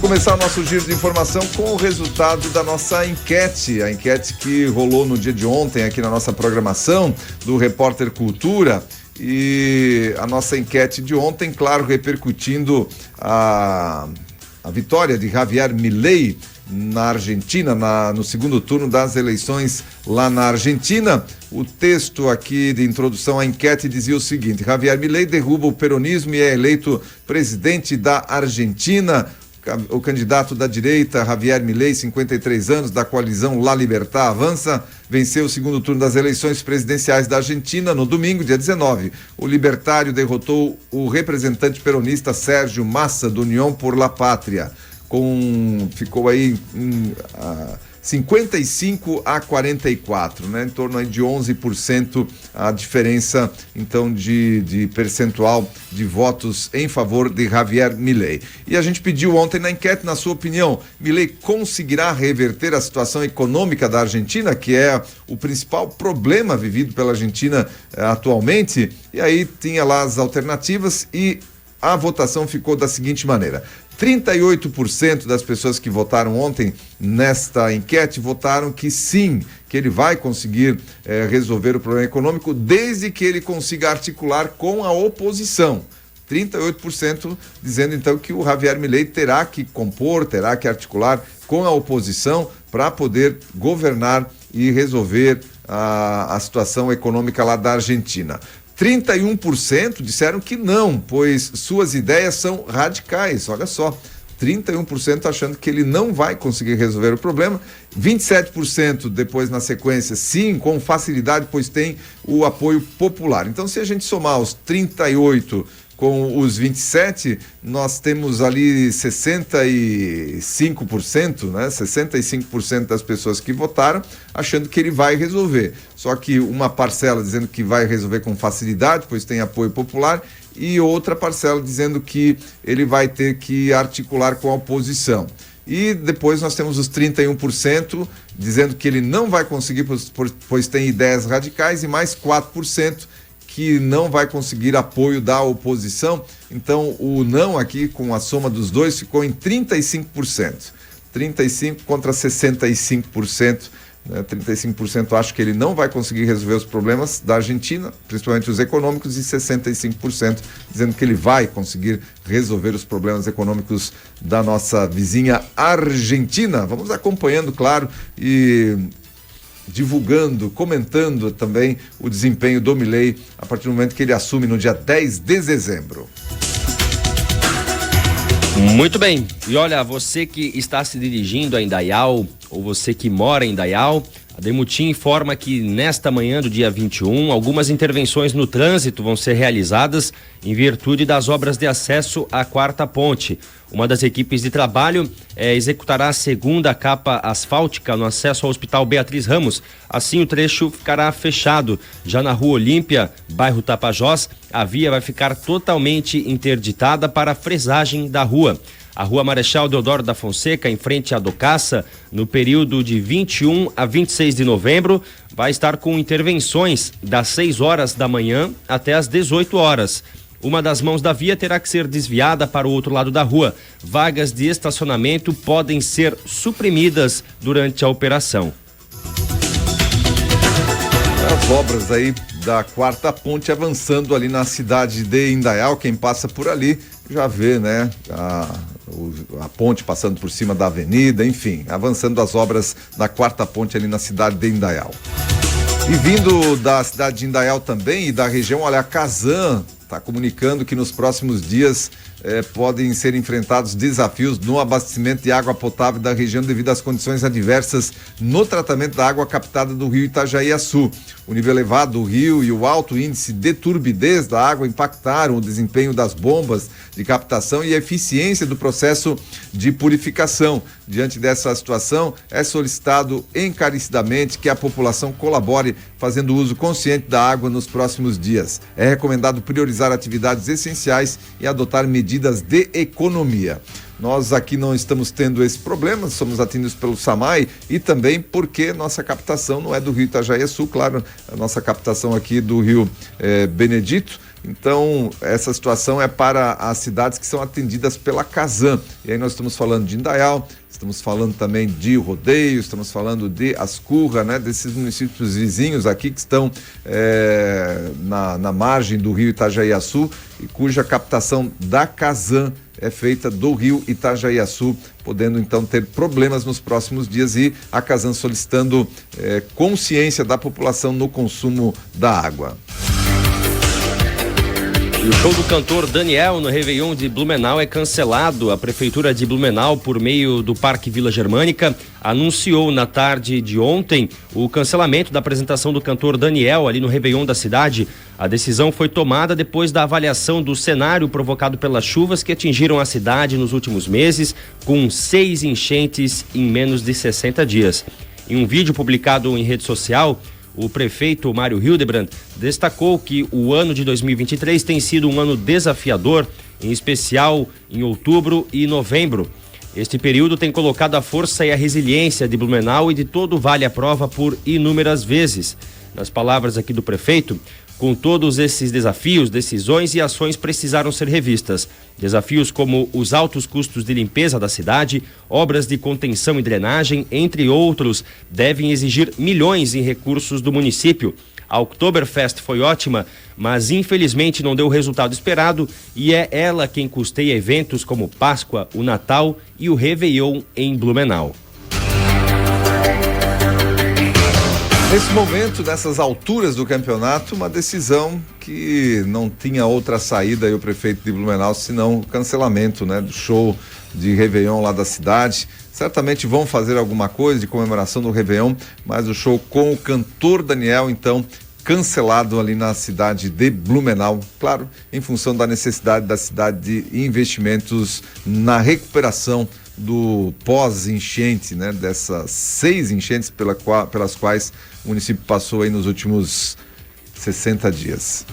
começar o nosso giro de informação com o resultado da nossa enquete. A enquete que rolou no dia de ontem aqui na nossa programação do Repórter Cultura. E a nossa enquete de ontem, claro, repercutindo a vitória de Javier Milei na Argentina, no segundo turno das eleições lá na Argentina. O texto aqui de introdução à enquete dizia o seguinte: Javier Milei derruba o peronismo e é eleito presidente da Argentina. O candidato da direita, Javier Milei, 53 anos, da coalizão La Libertad Avança, venceu o segundo turno das eleições presidenciais da Argentina no domingo, dia 19. O libertário derrotou o representante peronista Sérgio Massa, do União por la Pátria. Ficou aí 55 a 44, né? Em torno aí de 11% a diferença, então, de percentual de votos em favor de Javier Milei. E a gente pediu ontem na enquete, na sua opinião, Milei conseguirá reverter a situação econômica da Argentina, que é o principal problema vivido pela Argentina atualmente? E aí tinha lá as alternativas e a votação ficou da seguinte maneira: 38% das pessoas que votaram ontem nesta enquete votaram que sim, que ele vai conseguir resolver o problema econômico desde que ele consiga articular com a oposição. 38% dizendo então que o Javier Milei terá que compor, terá que articular com a oposição para poder governar e resolver a situação econômica lá da Argentina. 31% disseram que não, pois suas ideias são radicais. Olha só, 31% achando que ele não vai conseguir resolver o problema. 27% depois, na sequência, sim, com facilidade, pois tem o apoio popular. Então, se a gente somar os 38 com os 27, nós temos ali 65%, né? 65% das pessoas que votaram achando que ele vai resolver. Só que uma parcela dizendo que vai resolver com facilidade, pois tem apoio popular, e outra parcela dizendo que ele vai ter que articular com a oposição. E depois nós temos os 31% dizendo que ele não vai conseguir, pois tem ideias radicais, e mais 4% que não vai conseguir apoio da oposição. Então o não aqui, com a soma dos dois, ficou em 35%. 35% contra 65%. 35% acham que ele não vai conseguir resolver os problemas da Argentina, principalmente os econômicos, e 65% dizendo que ele vai conseguir resolver os problemas econômicos da nossa vizinha Argentina. Vamos acompanhando, claro, e divulgando, comentando também o desempenho do Milei a partir do momento que ele assume no dia 10 de dezembro. Muito bem, e olha, você que está se dirigindo a Indaial, ou você que mora em Indaial, a Demutim informa que nesta manhã do dia 21, algumas intervenções no trânsito vão ser realizadas em virtude das obras de acesso à quarta ponte. Uma das equipes de trabalho executará a segunda capa asfáltica no acesso ao Hospital Beatriz Ramos. Assim, o trecho ficará fechado. Já na Rua Olímpia, bairro Tapajós, a via vai ficar totalmente interditada para a fresagem da rua. A Rua Marechal Deodoro da Fonseca, em frente à Docaça, no período de 21 a 26 de novembro, vai estar com intervenções das 6 horas da manhã até as 18 horas. Uma das mãos da via terá que ser desviada para o outro lado da rua. Vagas de estacionamento podem ser suprimidas durante a operação. As obras aí da quarta ponte avançando ali na cidade de Indaial. Quem passa por ali já vê, né, a ponte passando por cima da avenida, enfim, avançando as obras da quarta ponte ali na cidade de Indaial. E vindo da cidade de Indaial também e da região, olha, a Casan está comunicando que nos próximos dias podem ser enfrentados desafios no abastecimento de água potável da região devido às condições adversas no tratamento da água captada do rio Itajaí-Açu. O nível elevado do rio e o alto índice de turbidez da água impactaram o desempenho das bombas de captação e a eficiência do processo de purificação. Diante dessa situação, é solicitado encarecidamente que a população colabore fazendo uso consciente da água nos próximos dias. É recomendado priorizar atividades essenciais e adotar medidas de economia. Nós aqui não estamos tendo esse problema, somos atendidos pelo SAMAI e também porque nossa captação não é do rio Itajaí-Açu, claro, a nossa captação aqui do rio Benedito, Então, essa situação é para as cidades que são atendidas pela Casan. E aí nós estamos falando de Indaial, estamos falando também de Rodeio, estamos falando de Ascurra, né, desses municípios vizinhos aqui que estão na margem do rio Itajaiaçu e cuja captação da Casan é feita do rio Itajaiaçu, podendo então ter problemas nos próximos dias, e a Casan solicitando consciência da população no consumo da água. E o show do cantor Daniel no Réveillon de Blumenau é cancelado. A Prefeitura de Blumenau, por meio do Parque Vila Germânica, anunciou na tarde de ontem o cancelamento da apresentação do cantor Daniel ali no Réveillon da cidade. A decisão foi tomada depois da avaliação do cenário provocado pelas chuvas que atingiram a cidade nos últimos meses, com 6 enchentes em menos de 60 dias. Em um vídeo publicado em rede social, o prefeito Mário Hildebrand destacou que o ano de 2023 tem sido um ano desafiador, em especial em outubro e novembro. Este período tem colocado a força e a resiliência de Blumenau e de todo o Vale à prova por inúmeras vezes. Nas palavras aqui do prefeito, com todos esses desafios, decisões e ações precisaram ser revistas. Desafios como os altos custos de limpeza da cidade, obras de contenção e drenagem, entre outros, devem exigir milhões em recursos do município. A Oktoberfest foi ótima, mas infelizmente não deu o resultado esperado e é ela quem custeia eventos como Páscoa, o Natal e o Réveillon em Blumenau. Nesse momento, nessas alturas do campeonato, uma decisão que não tinha outra saída, aí o prefeito de Blumenau, senão o cancelamento, né, do show de Réveillon lá da cidade. Certamente vão fazer alguma coisa de comemoração do Réveillon, mas o show com o cantor Daniel, então, cancelado ali na cidade de Blumenau, claro, em função da necessidade da cidade de investimentos na recuperação do pós-enchente, né, dessas 6 enchentes pelas quais o município passou aí nos últimos 60 dias.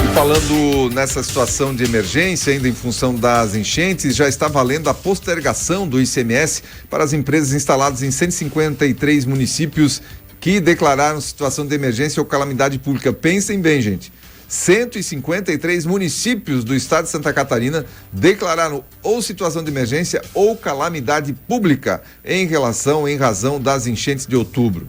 E falando nessa situação de emergência, ainda em função das enchentes, já está valendo a postergação do ICMS para as empresas instaladas em 153 municípios que declararam situação de emergência ou calamidade pública. Pensem bem, gente. 153 municípios do estado de Santa Catarina declararam ou situação de emergência ou calamidade pública em razão das enchentes de outubro.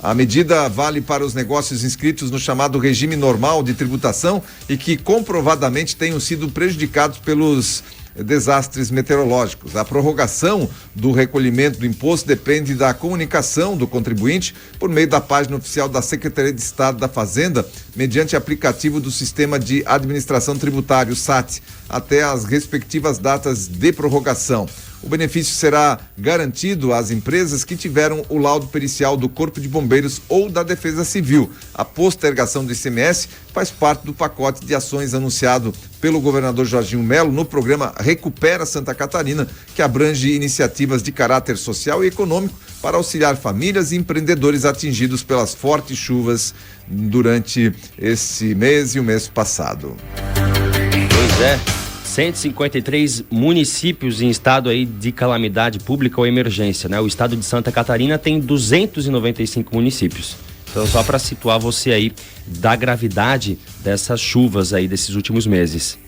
A medida vale para os negócios inscritos no chamado regime normal de tributação e que comprovadamente tenham sido prejudicados pelos desastres meteorológicos. A prorrogação do recolhimento do imposto depende da comunicação do contribuinte por meio da página oficial da Secretaria de Estado da Fazenda, mediante aplicativo do Sistema de Administração Tributário, SAT, até as respectivas datas de prorrogação. O benefício será garantido às empresas que tiveram o laudo pericial do Corpo de Bombeiros ou da Defesa Civil. A postergação do ICMS faz parte do pacote de ações anunciado pelo governador Jorginho Melo no programa Recupera Santa Catarina, que abrange iniciativas de caráter social e econômico para auxiliar famílias e empreendedores atingidos pelas fortes chuvas durante esse mês e o mês passado. Pois é. 153 municípios em estado aí de calamidade pública ou emergência, né? O estado de Santa Catarina tem 295 municípios. Então, só para situar você aí da gravidade dessas chuvas aí desses últimos meses.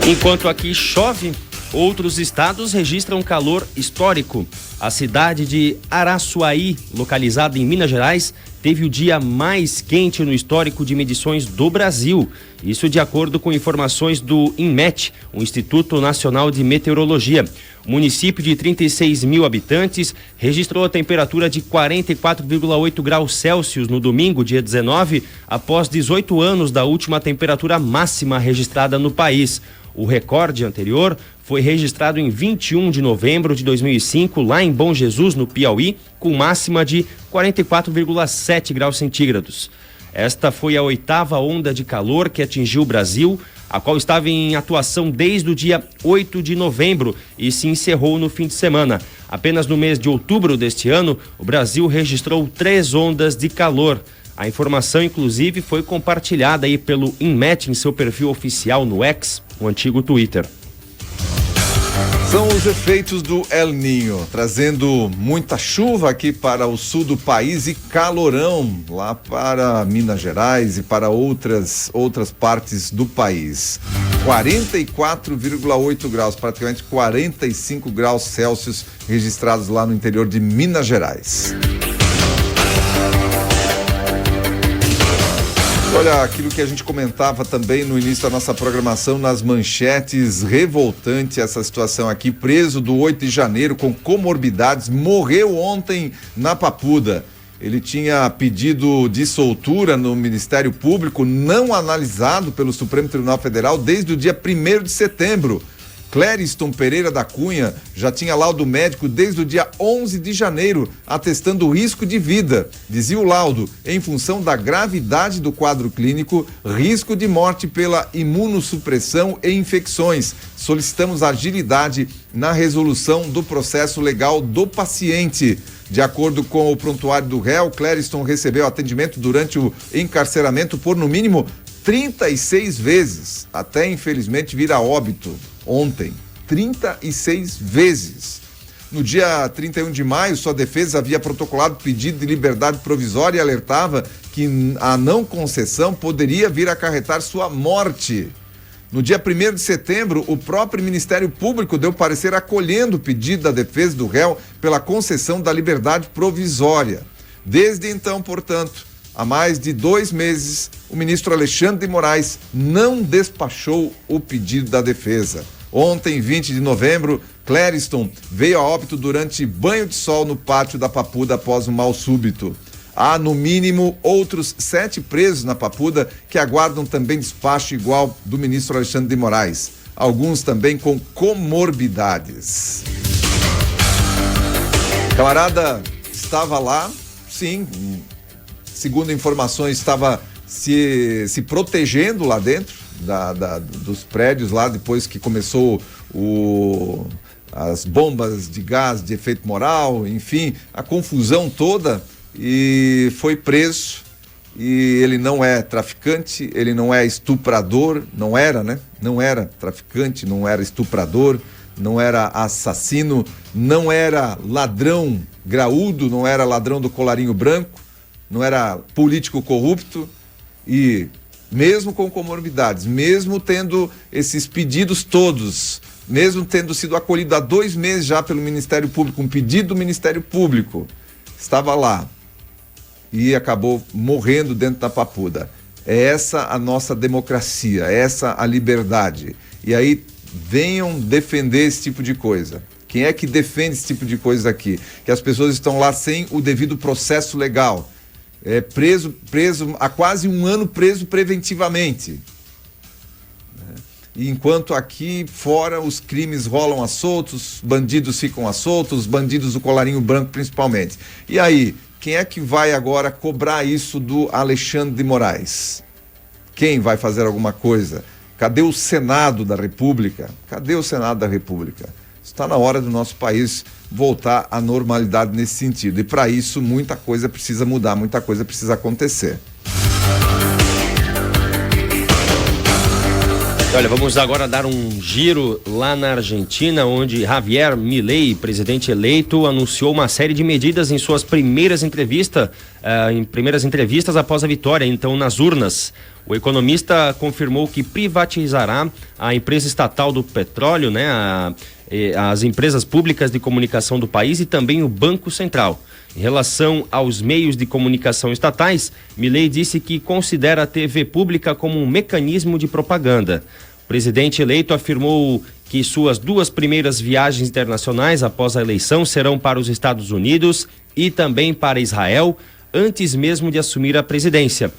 Enquanto aqui chove, outros estados registram calor histórico. A cidade de Araçuaí, localizada em Minas Gerais, teve o dia mais quente no histórico de medições do Brasil. Isso de acordo com informações do INMET, o Instituto Nacional de Meteorologia. O município de 36 mil habitantes registrou a temperatura de 44,8 graus Celsius no domingo, dia 19, após 18 anos da última temperatura máxima registrada no país. O recorde anterior foi registrado em 21 de novembro de 2005, lá em Bom Jesus, no Piauí, com máxima de 44,7 graus centígrados. Esta foi a 8ª onda de calor que atingiu o Brasil, a qual estava em atuação desde o dia 8 de novembro e se encerrou no fim de semana. Apenas no mês de outubro deste ano, o Brasil registrou 3 ondas de calor. A informação, inclusive, foi compartilhada aí pelo INMET em seu perfil oficial no X, o antigo Twitter. São os efeitos do El Niño, trazendo muita chuva aqui para o sul do país e calorão lá para Minas Gerais e para outras partes do país. 44,8 graus, praticamente 45 graus Celsius registrados lá no interior de Minas Gerais. Olha, aquilo que a gente comentava também no início da nossa programação nas manchetes, revoltante essa situação aqui. Preso do 8 de janeiro com comorbidades, morreu ontem na Papuda. Ele tinha pedido de soltura no Ministério Público, não analisado pelo Supremo Tribunal Federal desde o dia 1º de setembro. Clériston Pereira da Cunha já tinha laudo médico desde o dia 11 de janeiro, atestando o risco de vida. Dizia o laudo, em função da gravidade do quadro clínico, risco de morte pela imunossupressão e infecções. Solicitamos agilidade na resolução do processo legal do paciente. De acordo com o prontuário do réu, Clériston recebeu atendimento durante o encarceramento por no mínimo 36 vezes, até infelizmente vir a óbito ontem, 36 vezes. No dia 31 de maio, sua defesa havia protocolado pedido de liberdade provisória e alertava que a não concessão poderia vir a acarretar sua morte. No dia 1º de setembro, o próprio Ministério Público deu parecer acolhendo o pedido da defesa do réu pela concessão da liberdade provisória. Desde então, portanto, há mais de 2 meses, o ministro Alexandre de Moraes não despachou o pedido da defesa. Ontem, 20 de novembro, Clériston veio a óbito durante banho de sol no pátio da Papuda após um mal súbito. Há, no mínimo, outros 7 presos na Papuda que aguardam também despacho igual do ministro Alexandre de Moraes. Alguns também com comorbidades. Camarada estava lá, sim, segundo informações, estava se protegendo lá dentro dos prédios lá, depois que começou as bombas de gás de efeito moral, enfim, a confusão toda, e foi preso. E ele não é traficante, ele não é estuprador, não era, né? Não era traficante, não era estuprador, não era assassino, não era ladrão graúdo, não era ladrão do colarinho branco, não era político corrupto. E mesmo com comorbidades, mesmo tendo esses pedidos todos, mesmo tendo sido acolhido há 2 meses já pelo Ministério Público, um pedido do Ministério Público, estava lá e acabou morrendo dentro da Papuda. É essa a nossa democracia, é essa a liberdade. E aí venham defender esse tipo de coisa. Quem é que defende esse tipo de coisa aqui? Que as pessoas estão lá sem o devido processo legal. Preso há quase 1 ano, preso preventivamente. E enquanto aqui fora os crimes rolam à solta, os bandidos ficam à solta, os bandidos do colarinho branco principalmente. E aí, quem é que vai agora cobrar isso do Alexandre de Moraes? Quem vai fazer alguma coisa? Cadê o Senado da República? Cadê o Senado da República? Está na hora do nosso país voltar à normalidade nesse sentido. E para isso, muita coisa precisa mudar, muita coisa precisa acontecer. Olha, vamos agora dar um giro lá na Argentina, onde Javier Milei, presidente eleito, anunciou uma série de medidas em suas primeiras entrevistas após a vitória, então, nas urnas. O economista confirmou que privatizará a empresa estatal do petróleo, né, as empresas públicas de comunicação do país e também o Banco Central. Em relação aos meios de comunicação estatais, Milei disse que considera a TV pública como um mecanismo de propaganda. O presidente eleito afirmou que suas 2 primeiras viagens internacionais após a eleição serão para os Estados Unidos e também para Israel, antes mesmo de assumir a presidência.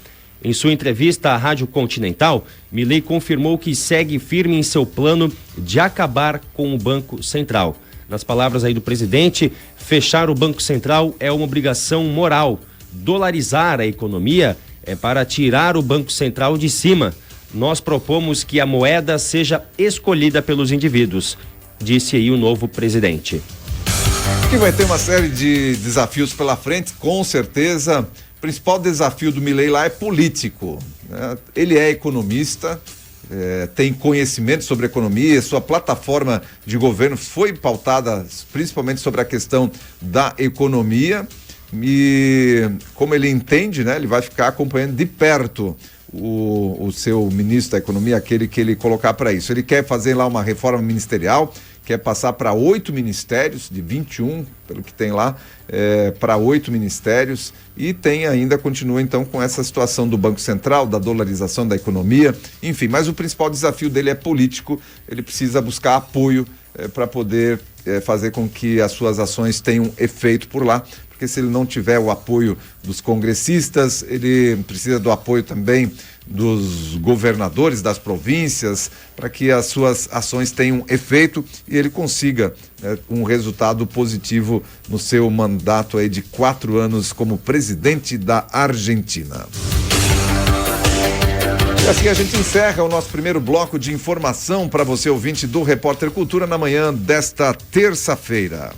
Em sua entrevista à Rádio Continental, Milei confirmou que segue firme em seu plano de acabar com o Banco Central. Nas palavras aí do presidente, fechar o Banco Central é uma obrigação moral. Dolarizar a economia é para tirar o Banco Central de cima. Nós propomos que a moeda seja escolhida pelos indivíduos, disse aí o novo presidente. Que vai ter uma série de desafios pela frente, com certeza. O principal desafio do Milei lá é político, né? Ele é economista, tem conhecimento sobre economia, sua plataforma de governo foi pautada principalmente sobre a questão da economia e como ele entende, né, ele vai ficar acompanhando de perto o seu ministro da economia, aquele que ele colocar para isso. Ele quer fazer lá uma reforma ministerial, quer passar para 8 ministérios, de 21, pelo que tem lá, para 8 ministérios, e continua então com essa situação do Banco Central, da dolarização da economia, enfim, mas o principal desafio dele é político, ele precisa buscar apoio para poder fazer com que as suas ações tenham efeito por lá, porque se ele não tiver o apoio dos congressistas, ele precisa do apoio também dos governadores das províncias, para que as suas ações tenham efeito e ele consiga um resultado positivo no seu mandato aí de 4 anos como presidente da Argentina. E assim a gente encerra o nosso primeiro bloco de informação para você, ouvinte do Repórter Cultura, na manhã desta terça-feira.